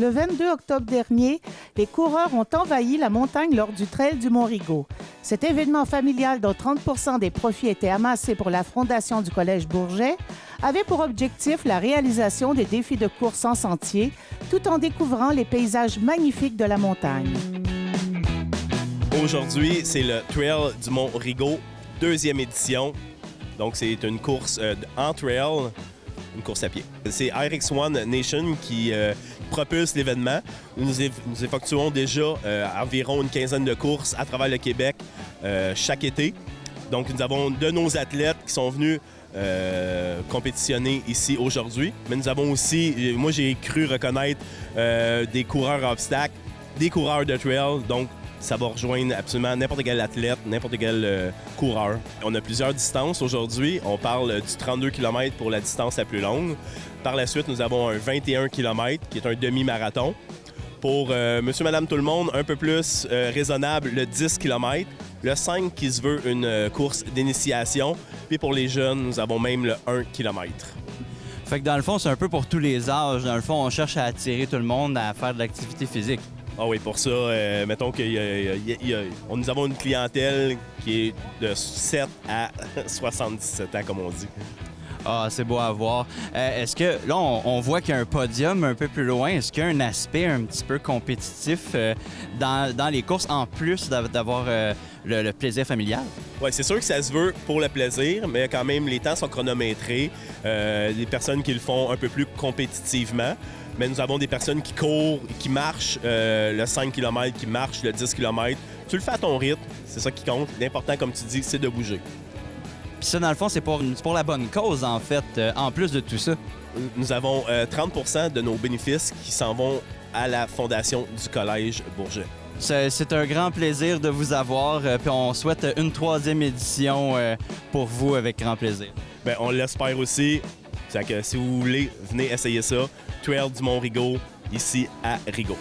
le 22 octobre dernier, les coureurs ont envahi la montagne lors du Trail du Mont-Rigaud. Cet événement familial dont 30 % des profits étaient amassés pour la fondation du Collège Bourget avait pour objectif la réalisation des défis de course en sentier, tout en découvrant les paysages magnifiques de la montagne. Aujourd'hui, c'est le Trail du Mont-Rigaud, 2e édition. Donc, c'est une course en trail, une course à pied. C'est RX1 Nation qui propulse l'événement. Nous effectuons déjà environ une quinzaine de courses à travers le Québec chaque été. Donc, nous avons de nos athlètes qui sont venus compétitionner ici aujourd'hui. Mais nous avons aussi, moi j'ai cru reconnaître des coureurs obstacles, des coureurs de trail. Donc, ça va rejoindre absolument n'importe quel athlète, n'importe quel coureur. On a plusieurs distances aujourd'hui. On parle du 32 km pour la distance la plus longue. Par la suite, nous avons un 21 km qui est un demi-marathon. Pour monsieur, madame, tout le monde, un peu plus raisonnable, le 10 km. Le 5 qui se veut une course d'initiation. Puis pour les jeunes, nous avons même le 1 km. Fait que dans le fond, c'est un peu pour tous les âges. Dans le fond, on cherche à attirer tout le monde à faire de l'activité physique. Ah oui, pour ça, mettons que nous avons une clientèle qui est de 7 à 77 ans, comme on dit. Ah, c'est beau à voir. Est-ce que, là, on voit qu'il y a un podium un peu plus loin. Est-ce qu'il y a un aspect un petit peu compétitif dans les courses, en plus d'avoir le plaisir familial? Oui, c'est sûr que ça se veut pour le plaisir, mais quand même, les temps sont chronométrés. Les personnes qui le font un peu plus compétitivement. Mais nous avons des personnes qui courent, qui marchent le 5 km, qui marchent le 10 km. Tu le fais à ton rythme, c'est ça qui compte. L'important, comme tu dis, c'est de bouger. Puis ça, dans le fond, c'est pour la bonne cause, en fait, en plus de tout ça. Nous avons 30 % de nos bénéfices qui s'en vont à la fondation du Collège Bourget. C'est un grand plaisir de vous avoir, puis on souhaite une 3e édition pour vous avec grand plaisir. Bien, on l'espère aussi. C'est que si vous voulez, venez essayer ça. Trail du Mont-Rigaud, ici à Rigaud.